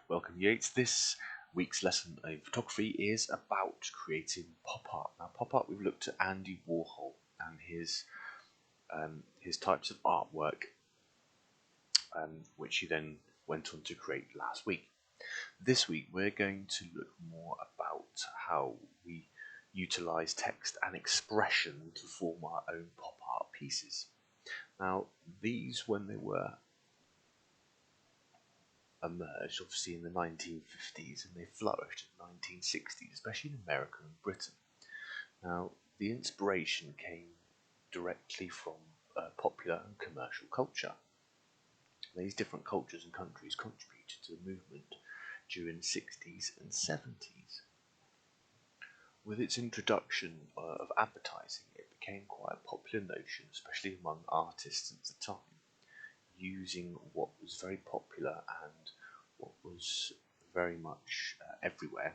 Welcome Yates. This week's lesson in photography is about creating pop art. Now pop art, we've looked at Andy Warhol and his types of artwork, which he then went on to create last week. This week we're going to look more about how we utilize text and expression to form our own pop art pieces. Now these, when they were emerged obviously in the 1950s, and they flourished in the 1960s, especially in America and Britain. Now the inspiration came directly from popular and commercial culture. These different cultures and countries contributed to the movement during the 60s and 70s. With its introduction of advertising, it became quite a popular notion, especially among artists at the time, using what was very popular and what was very much everywhere.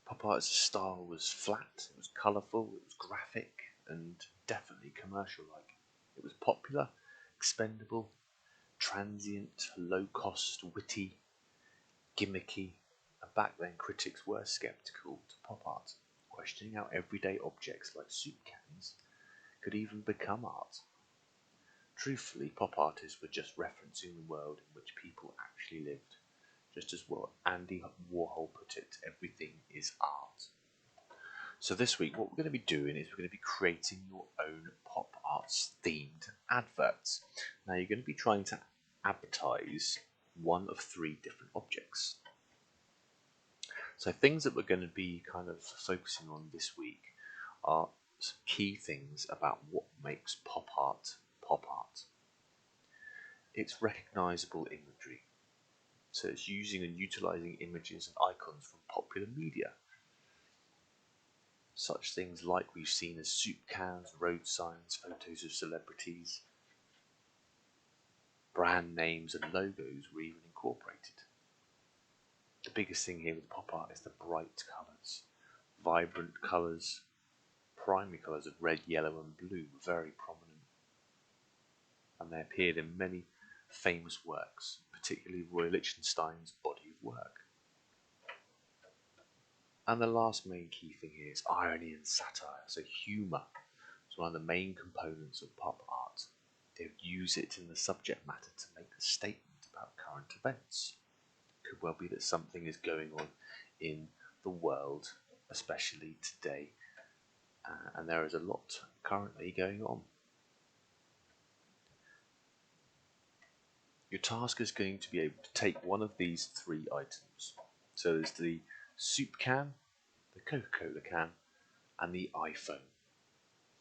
Pop art as a style was flat, it was colourful, it was graphic, and definitely commercial-like. It was popular, expendable, transient, low-cost, witty, gimmicky, and back then critics were sceptical to pop art, questioning how everyday objects like soup cans could even become art. Truthfully, pop artists were just referencing the world in which people actually lived. Just as well Andy Warhol put it, everything is art. So this week what we're going to be doing is we're going to be creating your own pop arts themed adverts. Now you're going to be trying to advertise one of three different objects. So things that we're going to be kind of focusing on this week are some key things about what makes pop art pop art. It's recognisable imagery. So it's using and utilising images and icons from popular media. Such things like we've seen as soup cans, road signs, photos of celebrities, brand names and logos were even incorporated. The biggest thing here with pop art is the bright colours. Vibrant colours, primary colours of red, yellow and blue were very prominent. And they appeared in many famous works, particularly Roy Lichtenstein's body of work. And the last main key thing here is irony and satire, so humour is one of the main components of pop art. They would use it in the subject matter to make a statement about current events. It could well be that something is going on in the world, especially today, and there is a lot currently going on. Your task is going to be able to take one of these three items. So there's the soup can, the Coca-Cola can, and the iPhone.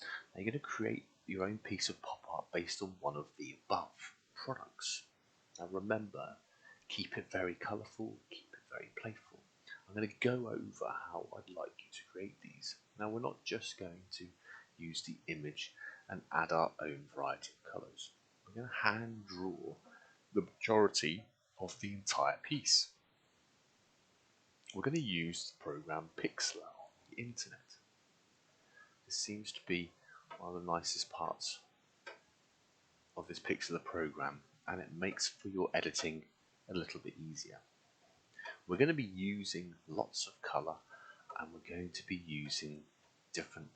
Now you're going to create your own piece of pop art based on one of the above products. Now remember, keep it very colourful, keep it very playful. I'm going to go over how I'd like you to create these. Now we're not just going to use the image and add our own variety of colours. We're going to hand draw the majority of the entire piece. We're going to use the program Pixlr on the internet. This seems to be one of the nicest parts of this Pixlr program, and it makes for your editing a little bit easier. We're going to be using lots of colour, and we're going to be using different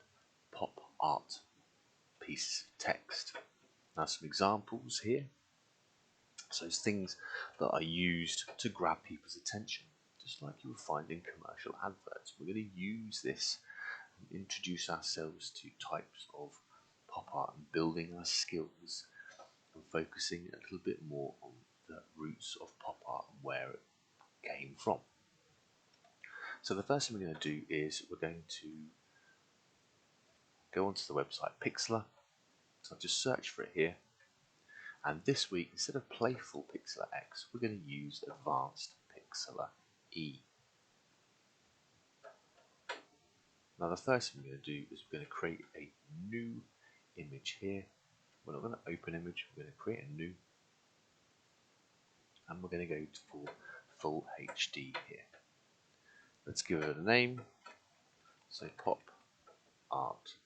pop art pieces of text. Now some examples here. So it's things that are used to grab people's attention, just like you would find in commercial adverts. We're going to use this and introduce ourselves to types of pop art and building our skills and focusing a little bit more on the roots of pop art and where it came from. So the first thing we're going to do is we're going to go onto the website Pixlr. So I've just searched for it here. And this week, instead of playful Pixlr X, we're going to use advanced Pixlr E. Now the first thing we're going to do is we're going to create a new image here. We're not going to open image, we're going to create a new. And we're going to go for full HD here. Let's give it a name. So pop art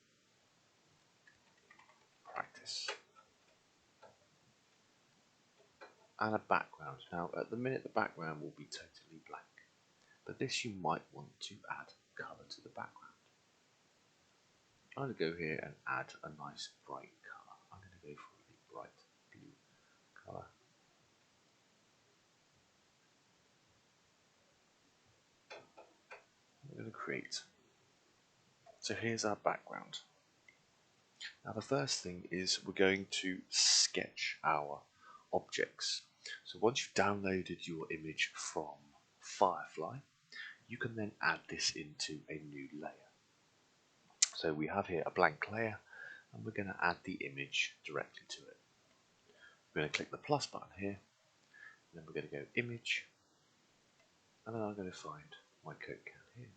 practice. and a background. Now at the minute the background will be totally blank, but this you might want to add colour to the background. I'm going to go here and add a nice bright colour. I'm going to go for a bright blue colour. I'm going to create. So here's our background. Now the first thing is we're going to sketch our objects. So once you've downloaded your image from Firefly, you can then add this into a new layer. So we have here a blank layer, and we're going to add the image directly to it. We're going to click the plus button here, and then we're going to go image, and then I'm going to find my Coke can here.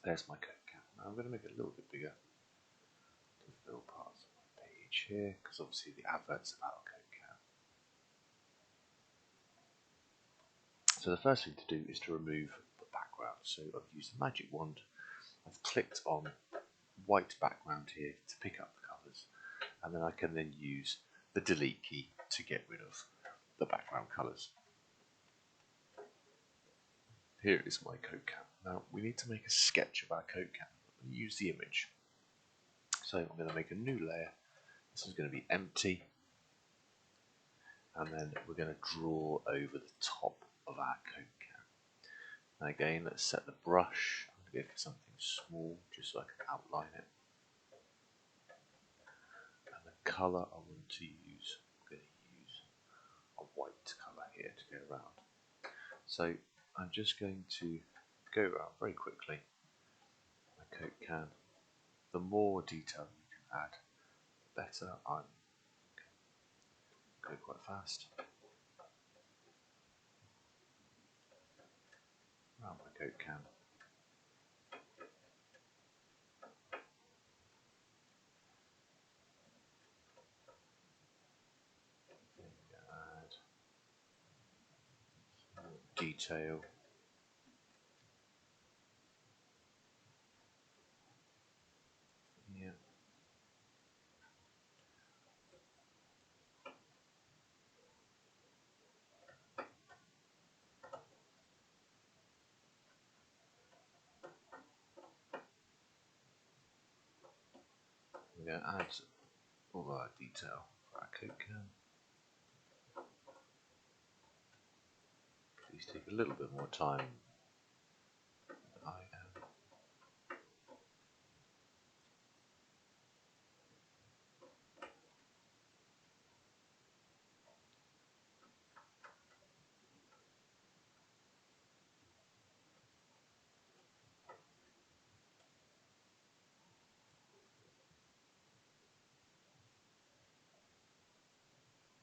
There's my Coke can. Now I'm going to make it a little bit bigger to fill parts of my page here, because obviously the advert's about a Coke can. So the first thing to do is to remove the background. So I've used the magic wand, I've clicked on white background here to pick up the colours, and then I can then use the delete key to get rid of the background colours. Here is my Coke can. Now we need to make a sketch of our Coke can and use the image. So I'm going to make a new layer. This is going to be empty, and then we're going to draw over the top of our Coke can. Now again, let's set the brush. I'm going to go for something small just so I can outline it. And the colour I want to use, I'm going to use a white colour here to go around. So I'm just going to go around very quickly my Coke can. The more detail you can add, the better. I'm going quite fast. Around my Coke can. Add some more detail. Yeah. We're going to add all our detail for our Coke can. Please take a little bit more time than I am.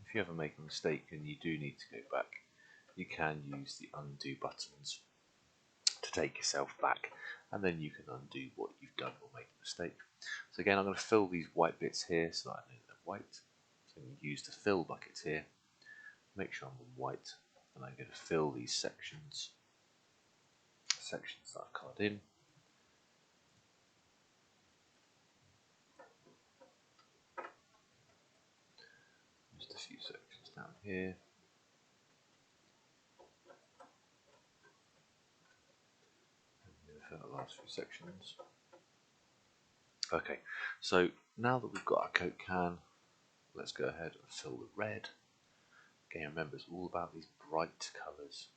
If you ever make a mistake and you do need to go back, you can use the undo buttons to take yourself back, and then you can undo what you've done or make a mistake. So again, I'm going to fill these white bits here so that I know they're white. So I'm going to use the fill bucket here, make sure I'm on white, and I'm going to fill these sections that I've coloured in. Just a few sections down here. The last few sections. Okay, so now that we've got our Coke can, let's go ahead and fill the red. Again, remember it's all about these bright colours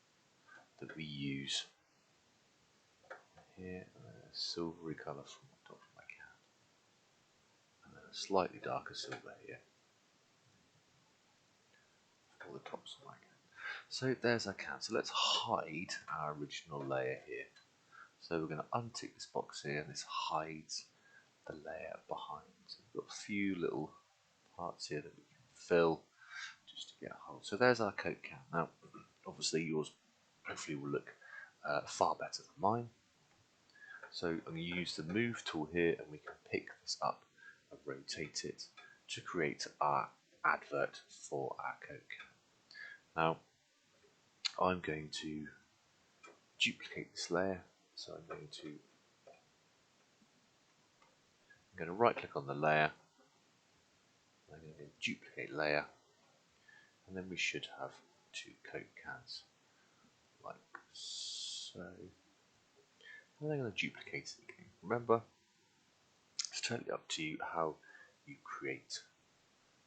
that we use here, and then a silvery colour from the top of my can, and then a slightly darker silver here for the tops of my can. So there's our can. So let's hide our original layer here. So we're going to untick this box here, and this hides the layer behind. So we've got a few little parts here that we can fill just to get a hold. So there's our Coke can. Now, obviously yours hopefully will look far better than mine. So I'm going to use the move tool here, and we can pick this up and rotate it to create our advert for our Coke can. Now, I'm going to duplicate this layer. So I'm going to right click on the layer, I'm going to duplicate layer, and then we should have 2 Coke cans like so. And then I'm going to duplicate it again. Remember, it's totally up to you how you create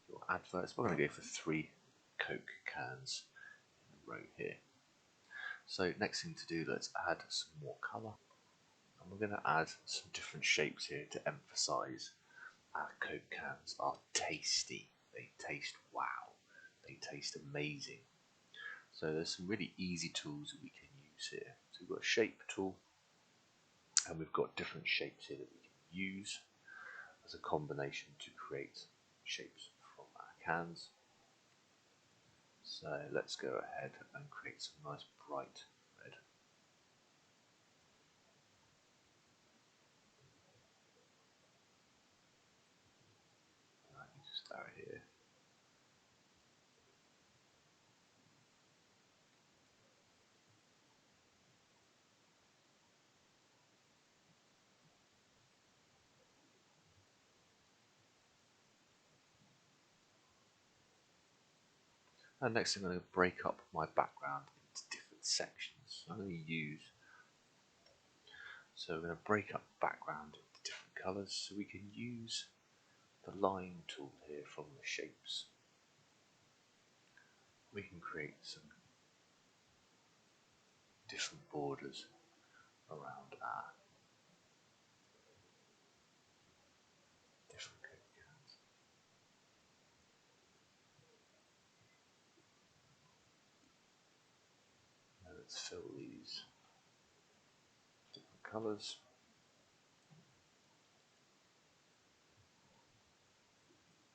your adverts. We're going to go for 3 Coke cans in a row here. So next thing to do, let's add some more colour. And we're going to add some different shapes here to emphasise our Coke cans are tasty. They taste wow. They taste amazing. So there's some really easy tools that we can use here. So we've got a shape tool, and we've got different shapes here that we can use as a combination to create shapes from our cans. So let's go ahead and create some nice bright red. I can just start here. And next I'm going to break up my background into different sections. I'm going to use, so we're going to break up the background into different colours, so we can use the line tool here from the shapes. We can create some different borders around our different Coke cans. Now let's fill these different colours.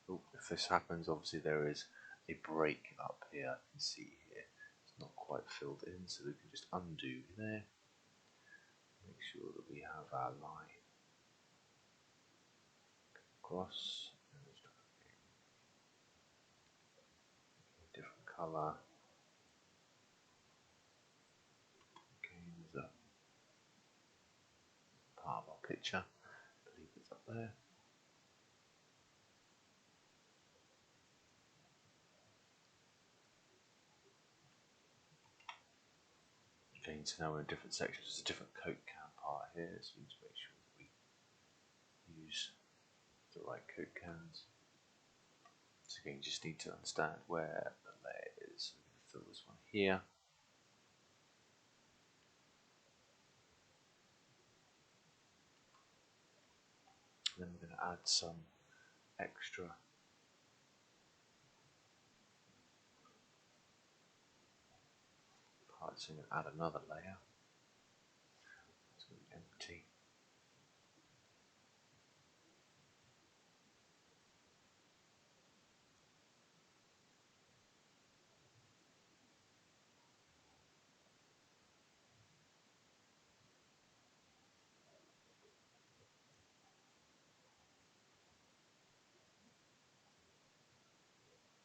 Oh, if this happens, obviously there is a break up here. I can see here it's not quite filled in, so we can just undo there. Make sure that we have our line across. Different colour. Okay, there's a part of our picture. I believe it's up there. Okay, so now we're in different sections. There's a different Coke can part here, so we need to make sure that we use the right Coke cans. So again, you just need to understand where the layer is. So we're going to fill this one here. And then we're going to add some extra parts. So we're going to add another layer. It's going to be empty.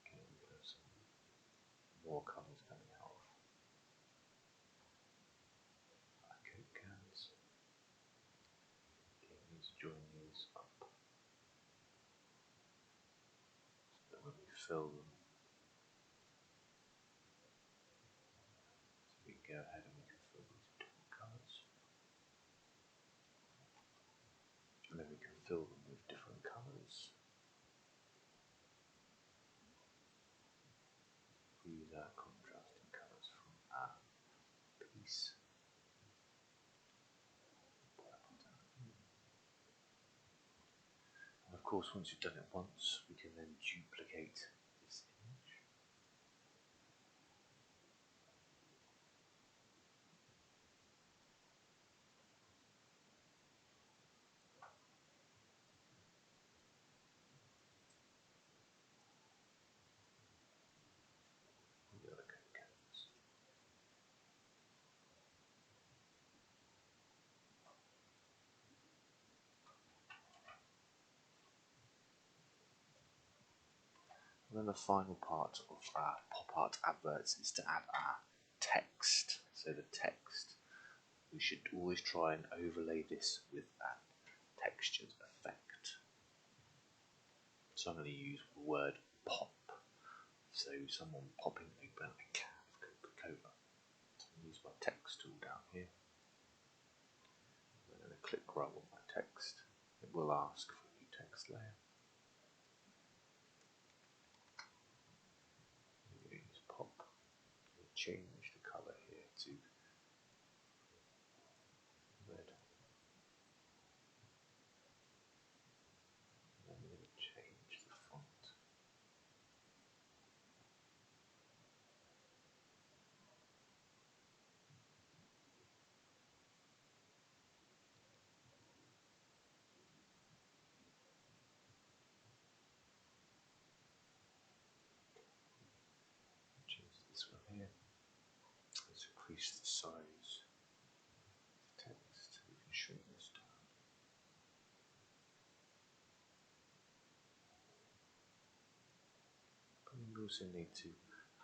Okay, we've got some more colours coming out of our Coke cans. Okay, we need to join these up so that when we fill them, so we can go ahead and we can fill these with different colours. And then we can fill them with different colours. We use our contrasting colours from our piece. And of course, once you've done it once, we can then duplicate this image. The other Coke cans. And then the final part of our pop art adverts is to add our text. So the text, we should always try and overlay this with that textured effect. So I'm going to use the word pop So someone popping open a can of Coca-Cola. So I'm going to use my text tool down here. I'm going to click right on my text. It will ask for a new text layer. I'm going to use pop. I'm going to change the colour here to red. And I'm going to change the font. Change this one here. Let's increase the size of the text. We can shrink this down. But we also need to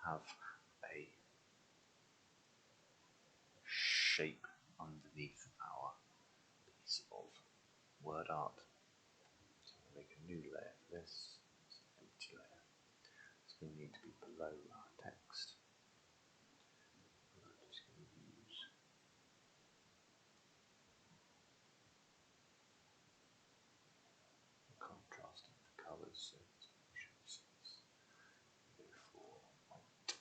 have a shape underneath our piece of word art. So I'm going to make a new layer for this. It's an empty layer. It's going to need to be below our text. And I'm just going to use the contrast of the colours. So let's make sure we see this. Go for white.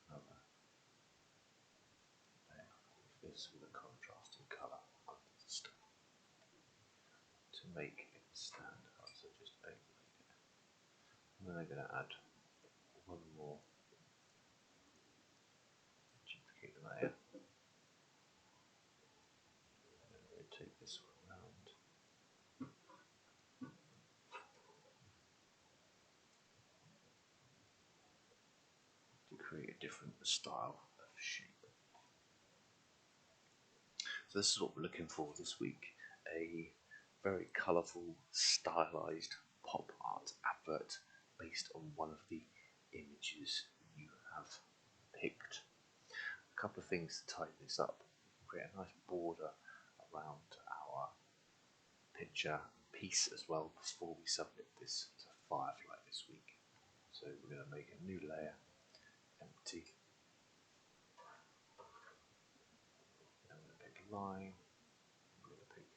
Another layer of this with a contrasting colour under the stuff to make it stand out. So just overlay it. And then I'm going to add one more duplicate layer. And then rotate this one round. To create a different style of shape. So this is what we're looking for this week, a very colourful, stylised pop art advert based on one of the images you have picked. A couple of things to tighten this up. Create a nice border around our picture piece as well before we submit this to Firefly this week. So we're going to make a new layer, empty. I'm going to pick a line. I'm going to pick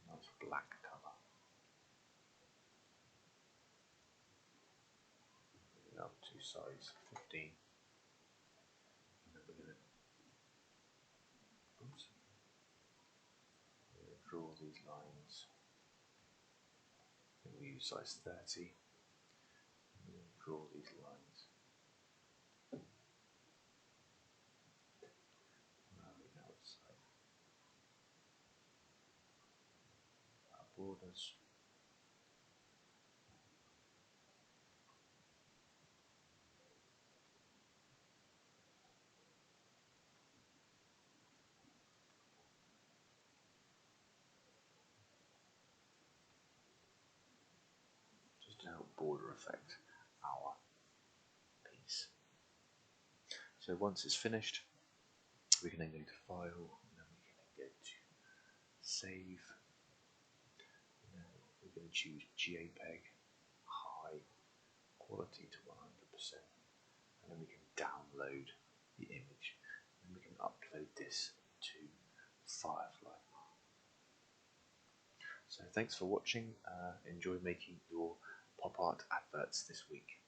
a nice black colour. Up to size 15. And then we're going to draw these lines. And we use size 30. And we're going to draw these lines. Rounding outside our borders. Just to help border affect our piece. So once it's finished, we can then go to File, and then we can then go to Save. And then we're going to choose JPEG, high quality to 100%, and then we can download the image, and we can upload this to Firefly. So thanks for watching. Enjoy making your pop art adverts this week.